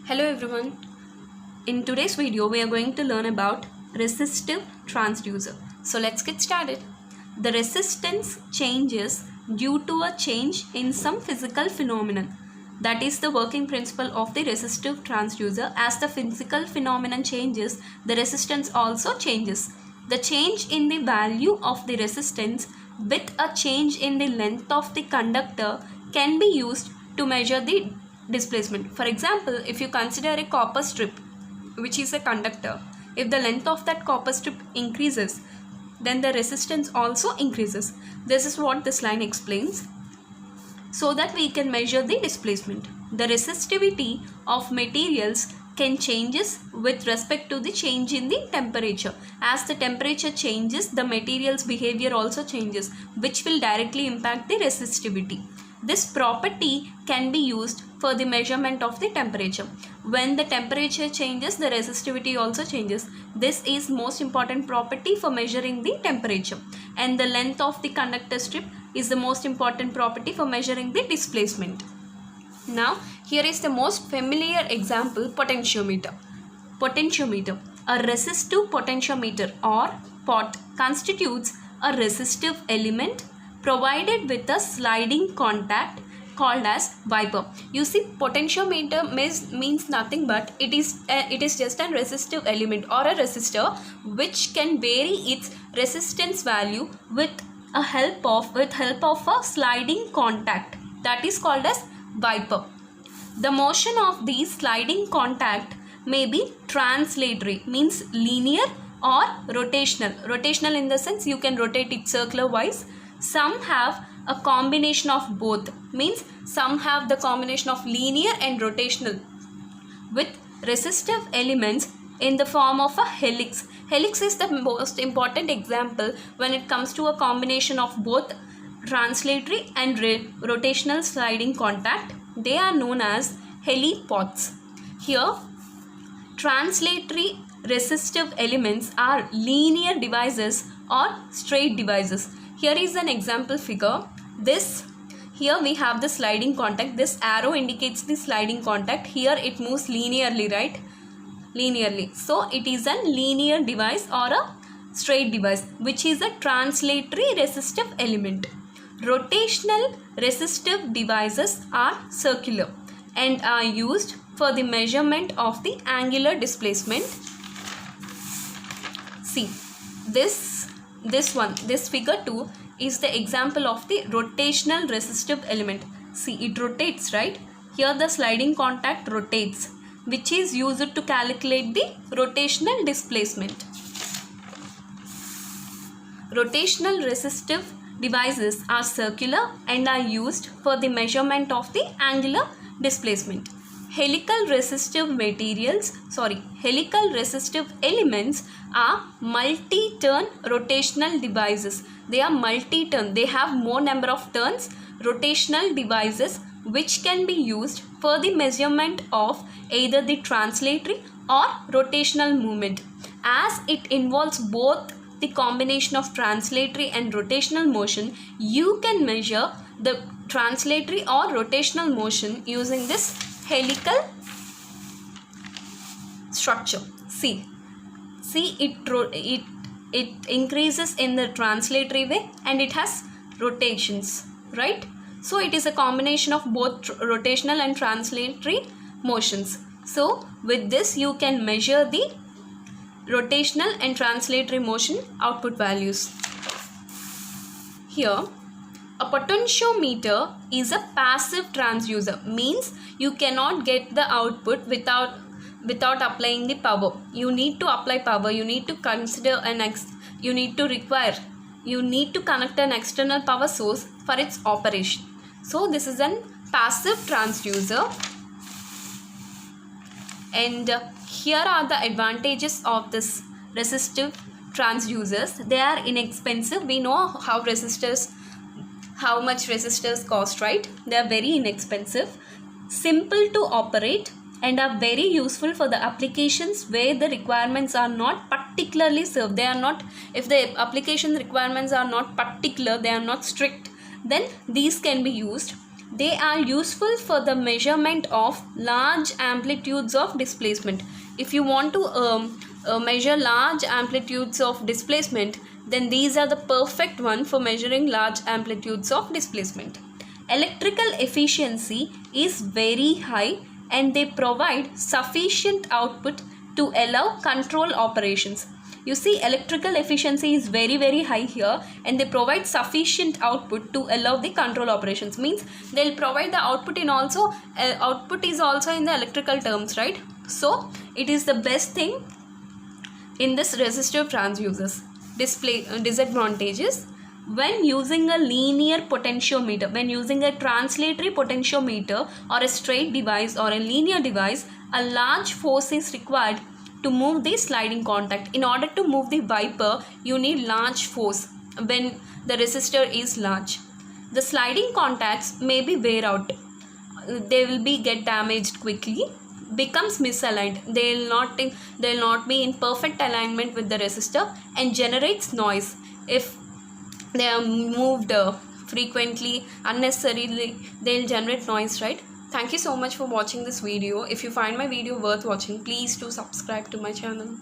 Hello everyone. In today's video we are going to learn about resistive transducer. So let's get started. The resistance changes due to a change in some physical phenomenon. That is the working principle of the resistive transducer. As the physical phenomenon changes, the resistance also changes. The change in the value of the resistance with a change in the length of the conductor can be used to measure the displacement. For example, if you consider a copper strip which is a conductor, if the length of that copper strip increases, then the resistance also increases. This is what this line explains, so that we can measure the displacement. The resistivity of materials can changes with respect to the change in the temperature. As the temperature changes, the material's behavior also changes, which will directly impact the resistivity. This property can be used for the measurement of the temperature. When the temperature changes, the resistivity also changes. This is most important property for measuring the temperature. And the length of the conductor strip is the most important property for measuring the displacement. Now, here is the most familiar example, potentiometer. Potentiometer, a resistive potentiometer or pot, constitutes a resistive element provided with a sliding contact called as wiper. You see, potentiometer means nothing but it is just a resistive element or a resistor which can vary its resistance value with help of a sliding contact, that is called as wiper. The motion of these sliding contact may be translatory, means linear, or rotational. Rotational in the sense you can rotate it circular wise. Some have a combination of both, means some have the combination of linear and rotational with resistive elements in the form of a helix. Helix is the most important example when it comes to a combination of both translatory and rotational sliding contact. They are known as helipods. Here, translatory resistive elements are linear devices or straight devices. Here is an example figure. Here we have the sliding contact. This arrow indicates the sliding contact. Here it moves linearly, right? Linearly. So it is a linear device or a straight device, which is a translatory resistive element. Rotational resistive devices are circular and are used for the measurement of the angular displacement. See, this figure 2 is the example of the rotational resistive element. See, it rotates, right? Here the sliding contact rotates, which is used to calculate the rotational displacement. Rotational resistive devices are circular and are used for the measurement of the angular displacement. Helical resistive elements are multi-turn rotational devices. They are multi-turn. They have more number of turns. Rotational devices which can be used for the measurement of either the translatory or rotational movement. As it involves both the combination of translatory and rotational motion, you can measure the translatory or rotational motion using this helical structure. See, it increases in the translatory way and it has rotations, right? So it is a combination of both rotational and translatory motions. So with this you can measure the rotational and translatory motion output values. Here, a potentiometer is a passive transducer, means you cannot get the output without applying the power. You need to apply power. You need to consider you need to connect an external power source for its operation. So this is a passive transducer. And here are the advantages of this resistive transducers. They are inexpensive. We know how much resistors cost, right? They are very inexpensive, simple to operate, and are very useful for the applications where the requirements are not particularly served. If the application requirements are not particular, they are not strict, then these can be used. They are useful for the measurement of large amplitudes of displacement. If you want to measure large amplitudes of displacement, then these are the perfect one for measuring large amplitudes of displacement. Electrical efficiency is very high and they provide sufficient output to allow control operations. You see, electrical efficiency is very high here, and they provide sufficient output to allow the control operations. Means they'll provide the output in also output is also in the electrical terms, right? So it is the best thing in this resistive transducers. Disadvantages: when using a linear potentiometer, when using a translatory potentiometer or a straight device or a linear device, a large force is required to move the sliding contact. In order to move the wiper, you need large force when the resistor is large. The sliding contacts may be wear out. They will be get damaged quickly, becomes misaligned. They will not be in perfect alignment with the resistor and generates noise. If they are moved frequently, unnecessarily, they will generate noise, right? Thank you so much for watching this video. If you find my video worth watching, please do subscribe to my channel.